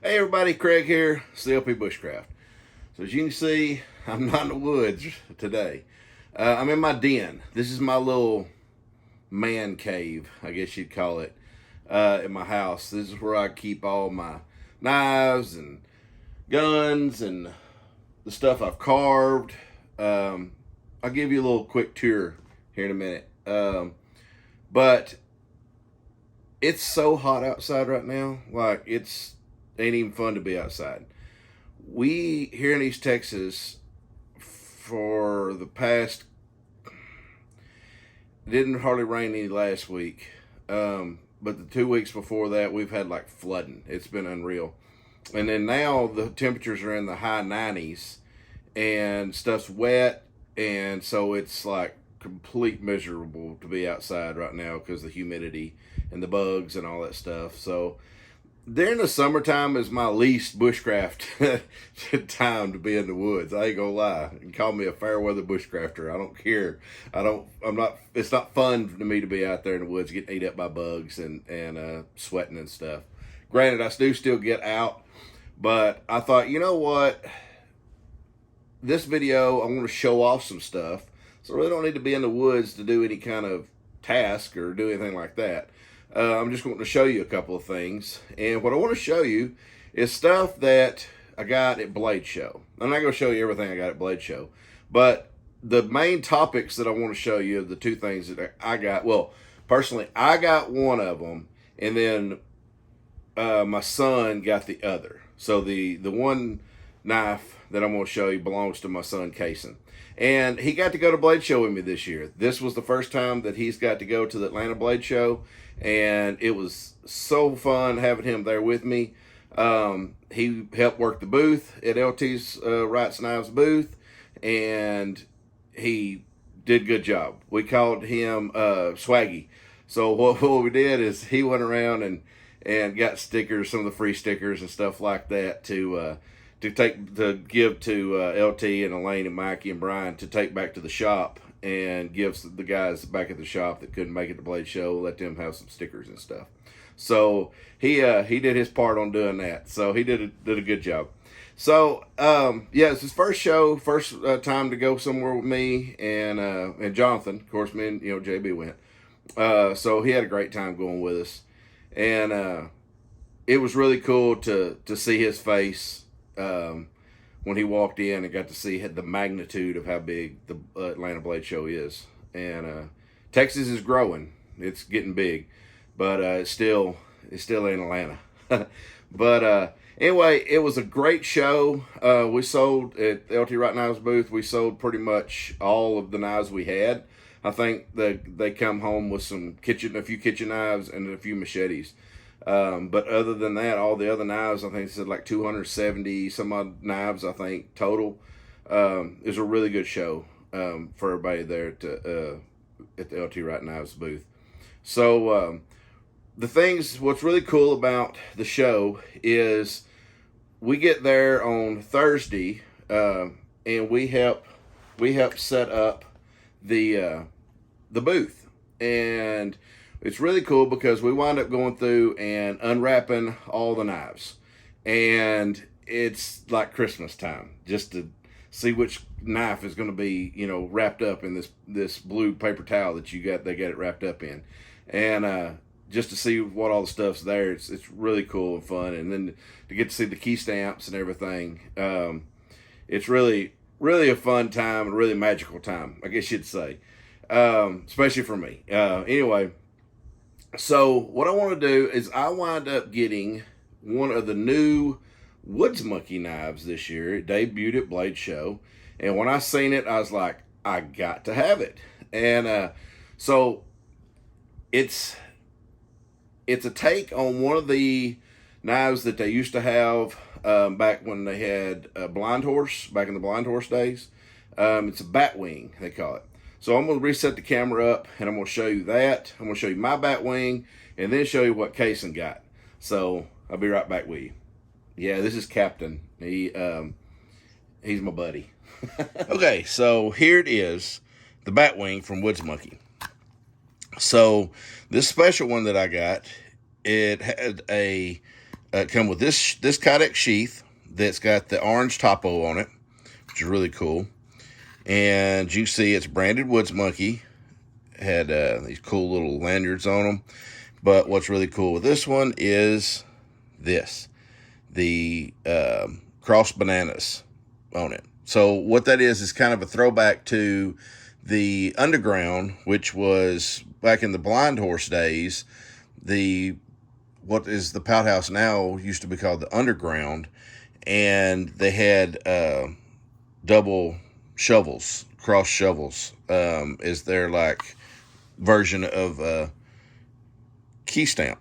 Hey everybody, Craig here, CLP Bushcraft. So as you can see, I'm not in the woods today. I'm in my den. This is my little man cave, I guess you'd call it, in my house. This is where I keep all my knives and guns and the stuff I've carved. I'll give you a little quick tour here in a minute. But it's so hot outside right now, like it's ain't even fun to be outside. We here in East Texas for the past, it didn't hardly rain any last week, but the 2 weeks before that we've had like flooding. It's been unreal. And then now the temperatures are in the high 90s and stuff's wet, and so it's like complete miserable to be outside right now because of the humidity and the bugs and all that stuff. So during the summertime is my least bushcraft time to be in the woods. I ain't gonna lie. You can call me a fair weather bushcrafter. I don't care. It's not fun for me to be out there in the woods getting ate up by bugs and sweating and stuff. Granted, I do still get out, but I thought, you know what? This video, I want to show off some stuff. So I really don't need to be in the woods to do any kind of task or do anything like that. I'm just going to show you a couple of things. And what I want to show you is stuff that I got at Blade Show. I'm not going to show you everything I got at Blade Show. But the main topics that I want to show you are the two things that I got. Well, personally, I got one of them. And then my son got the other. So the one knife that I'm going to show you belongs to my son, Kason. And he got to go to Blade Show with me this year. This was the first time that he's got to go to the Atlanta Blade Show. And it was so fun having him there with me. He helped work the booth at LT's Wrights Knives booth. And he did a good job. We called him Swaggy. So what we did is he went around and got stickers, some of the free stickers and stuff like that to give to LT and Elaine and Mikey and Brian to take back to the shop and give the guys back at the shop that couldn't make it to Blade Show, let them have some stickers and stuff. So he did his part on doing that. So he did a good job. So yeah, it's his first show, first time to go somewhere with me and Jonathan. Of course, me and JB went. So he had a great time going with us, and it was really cool to see his face when he walked in and got to see the magnitude of how big the Atlanta Blade Show is. And Texas is growing; it's getting big, but it's still in Atlanta. But anyway, it was a great show. We sold at LT Right Knives booth. We sold pretty much all of the knives we had. I think they come home with a few kitchen knives and a few machetes. But other than that, all the other knives, I think it said like 270 some odd knives, I think, total. It was a really good show for everybody there at the LT Right Knives booth. So what's really cool about the show is we get there on Thursday and we help set up the booth. And it's really cool because we wind up going through and unwrapping all the knives. And it's like Christmas time, just to see which knife is going to be, wrapped up in this blue paper towel that they got it wrapped up in. And just to see what all the stuff's there, it's really cool and fun. And then to get to see the key stamps and everything, it's really, really a fun time, a really magical time, I guess you'd say, especially for me. Anyway, so what I want to do is I wind up getting one of the new Woods Monkey knives this year. It debuted at Blade Show. And when I seen it, I was like, I got to have it. And so it's a take on one of the knives that they used to have back when they had Blind Horse, back in the Blind Horse days. It's a Batwing, they call it. So I'm going to reset the camera up, and I'm going to show you that. I'm going to show you my Batwing, and then show you what Kason got. So I'll be right back with you. Yeah, this is Captain. He's my buddy. Okay, so here it is, the Batwing from Woods Monkey. So this special one that I got, it had a come with this Kydex sheath that's got the orange topo on it, which is really cool. And you see it's branded Woods Monkey. Had these cool little lanyards on them. But what's really cool with this one is the crossed bananas on it. So what that is kind of a throwback to the Underground, which was back in the Blind Horse days. What is the Pout House now used to be called the Underground, and they had double shovels, cross shovels, is their like version of key stamp.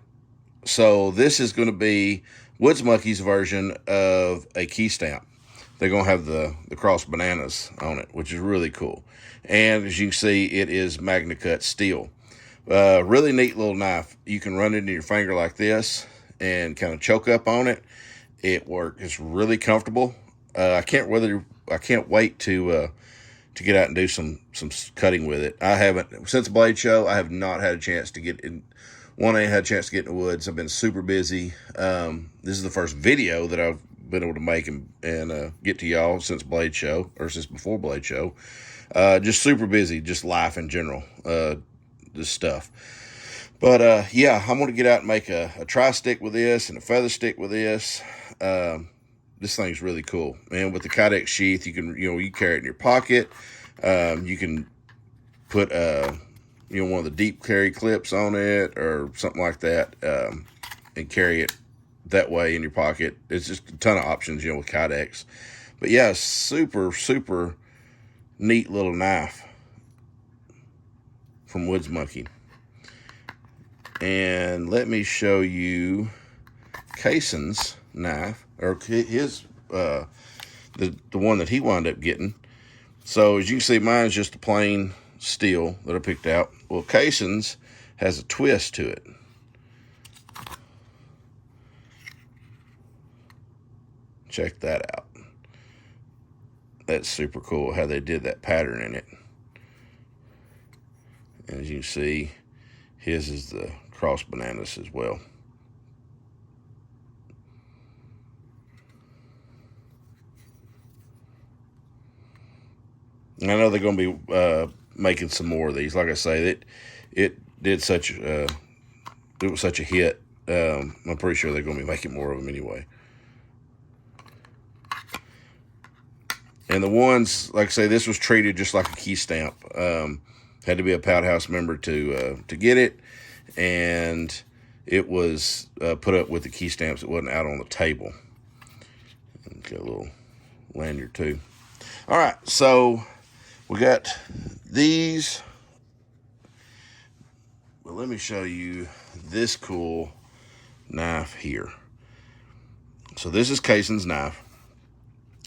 So this is going to be Woods Monkey's version of a key stamp. They're going to have the crossed bananas on it, which is really cool. And as you can see, it is Magna Cut steel. Really neat little knife. You can run it in your finger like this and kind of choke up on it. It works. It's really comfortable. I can't wait to get out and do some cutting with it. I haven't since Blade Show. I have not had a chance to get in. One, I ain't had a chance to get in the woods. I've been super busy. This is the first video that I've been able to make and get to y'all since Blade Show, or since before Blade Show. Just super busy, just life in general, this stuff. But yeah, I'm gonna get out and make a tri-stick with this and a feather stick with this. This thing's really cool. And with the Kydex sheath, you can, you carry it in your pocket. You can put one of the deep carry clips on it or something like that, and carry it that way in your pocket. It's just a ton of options, with Kydex. But yeah, super, super neat little knife from Woods Monkey. And let me show you Cason's knife, or his, the one that he wound up getting. So as you can see, mine's just a plain steel that I picked out. Well, Cason's has a twist to it. Check that out. That's super cool how they did that pattern in it. As you can see, his is the cross bananas as well. I know they're going to be making some more of these. Like I say, it was such a hit. I'm pretty sure they're going to be making more of them anyway. And the ones, like I say, this was treated just like a key stamp. Had to be a Pout House member to get it, and it was put up with the key stamps. It wasn't out on the table. And got a little lanyard too. All right, so we got these. Well, let me show you this cool knife here. So this is Cason's knife.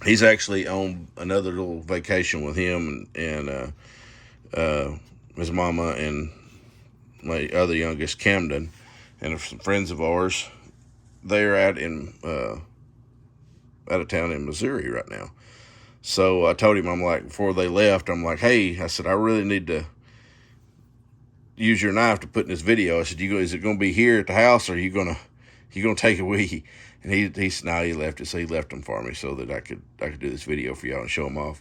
He's actually on another little vacation with him and his mama and my other youngest, Camden, and some friends of ours. They're out of town in Missouri right now. So I told him, I'm like, before they left, I'm like, hey, I said, I really need to use your knife to put in this video. I said, is it going to be here at the house, or are you going to take it with you? And he left it, so he left them for me so that I could do this video for y'all and show them off.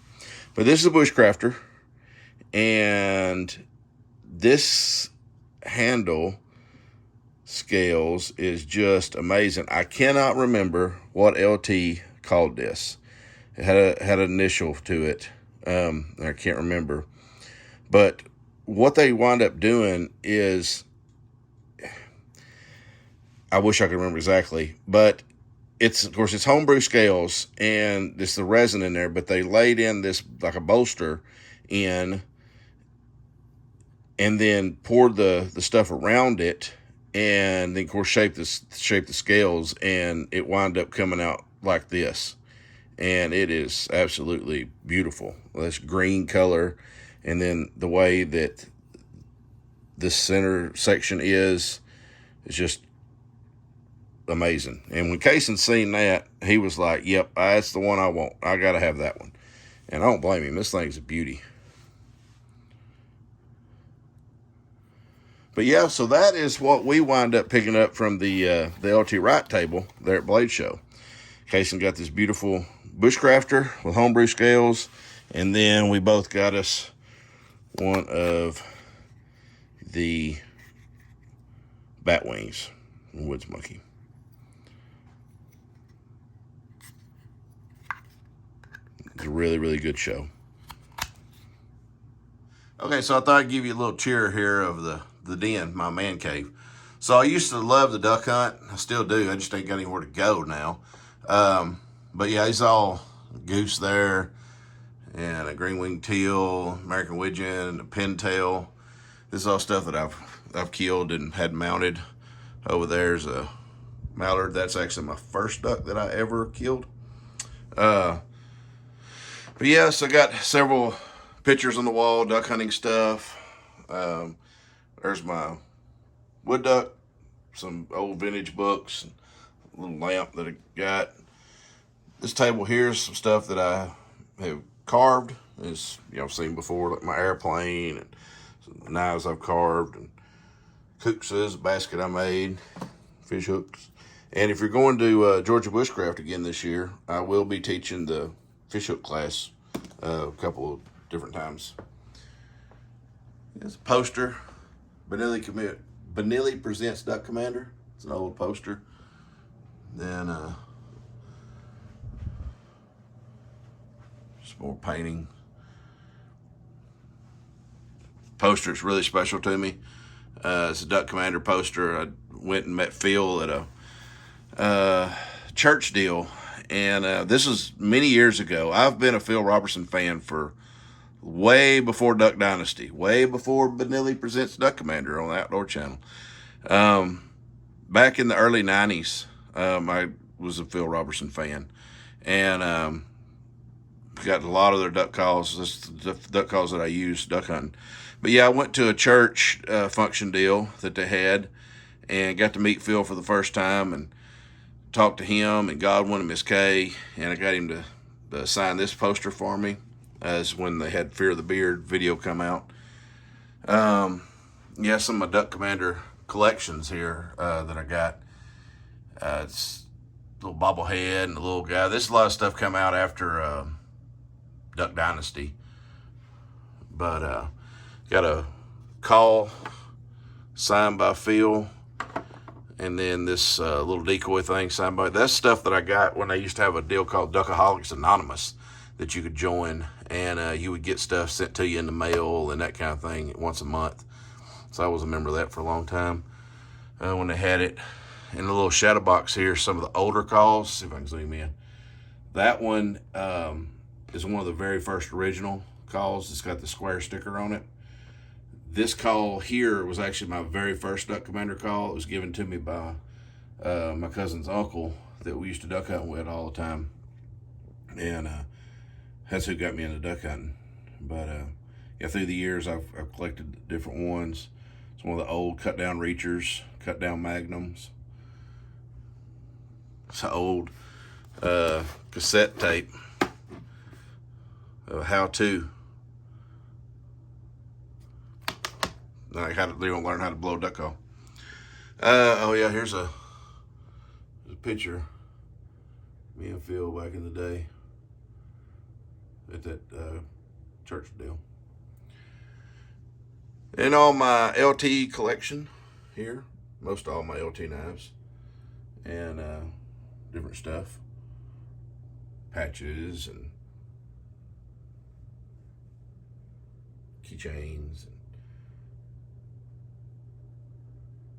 But this is a Bushcrafter, and this handle scales is just amazing. I cannot remember what LT called this. It had an initial to it. I can't remember. But what they wind up doing is, I wish I could remember exactly, but of course, it's homebrew scales, and it's the resin in there, but they laid in this, like a bolster in, and then poured the stuff around it, and then, of course, shaped the scales, and it wound up coming out like this. And it is absolutely beautiful. This green color, and then the way that this center section is just amazing. And when Cason seen that, he was like, yep, that's the one I want. I gotta have that one. And I don't blame him. This thing's a beauty. But yeah, so that is what we wind up picking up from the LT Wright table there at Blade Show. Kason got this beautiful Bushcrafter with homebrew scales, and then we both got us one of the Batwings, Woods Monkey. It's a really, really good show. Okay, so I thought I'd give you a little tour here of the den, my man cave. So I used to love the duck hunt. I still do. I just ain't got anywhere to go now. But yeah, he's all goose there, and a green-winged teal, American widgeon, a pintail. This is all stuff that I've killed and had mounted. Over there's a mallard. That's actually my first duck that I ever killed. But yes, I got several pictures on the wall, duck hunting stuff. There's my wood duck, some old vintage books, a little lamp that I got. This table here is some stuff that I have carved, as seen before, like my airplane and some knives I've carved, and cookses, a basket I made, fish hooks. And if you're going to Georgia Bushcraft again this year, I will be teaching the fish hook class a couple of different times. It's a poster, Benelli Presents Duck Commander. It's an old poster. Then some more painting. Poster is really special to me. It's a Duck Commander poster. I went and met Phil at a church deal, and this is many years ago. I've been a Phil Robertson fan for way before Duck Dynasty, way before Benelli Presents Duck Commander on the Outdoor Channel. Back in the early 90s, I was a Phil Robertson fan, and got a lot of their duck calls. This is the duck calls that I use duck hunting. But yeah, I went to a church function deal that they had, and got to meet Phil for the first time and talked to him and Godwin and Miss Kay, and I got him to sign this poster for me, as when they had Fear of the Beard video come out. Yeah, some of my Duck Commander collections here that I got. It's a little bobblehead and a little guy. This a lot of stuff come out after Duck Dynasty. But got a call signed by Phil, and then this little decoy thing signed by. That's stuff that I got when I used to have a deal called Duckaholics Anonymous that you could join, and you would get stuff sent to you in the mail and that kind of thing once a month. So I was a member of that for a long time when they had it. In the little shadow box here, some of the older calls. See if I can zoom in. That one is one of the very first original calls. It's got the square sticker on it. This call here was actually my very first Duck Commander call. It was given to me by my cousin's uncle that we used to duck hunt with all the time. And that's who got me into duck hunting. But yeah, through the years, I've collected different ones. It's one of the old cut down reachers, cut down magnums. It's an old cassette tape of how to. Like how to, they're gonna learn how to blow a duck call. Oh yeah, here's a picture. Me and Phil back in the day at that church deal. And all my LT collection here, most all my LT knives and different stuff, patches and keychains and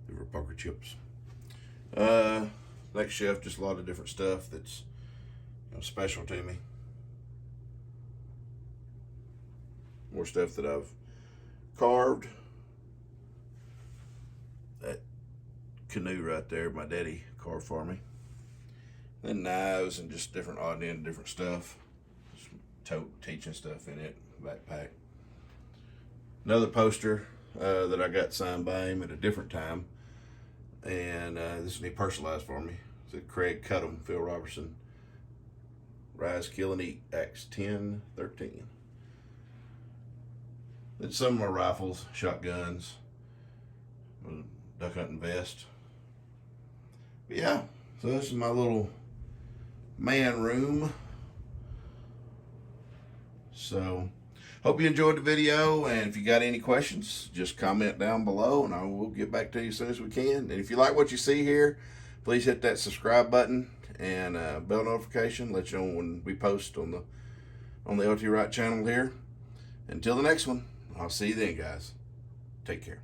different poker chips. Next shelf, just a lot of different stuff that's special to me. More stuff that I've carved. That canoe right there, my daddy carved for me. Then knives and just different odd end, different stuff. Just tote teaching stuff in it, backpack. Another poster that I got signed by him at a different time. And this will be personalized for me. It's Craig Cudham, Phil Robertson. Rise, Kill, and Eat, Acts 10:13. Then some of my rifles, shotguns, duck hunting vest. But yeah, so this is my little man room. So hope you enjoyed the video, and if you got any questions, just comment down below and I will get back to you as soon as we can. And if you like what you see here, please hit that subscribe button and bell notification, let you know when we post on the LT Wright channel here. Until the next one, I'll see you then, guys. Take care.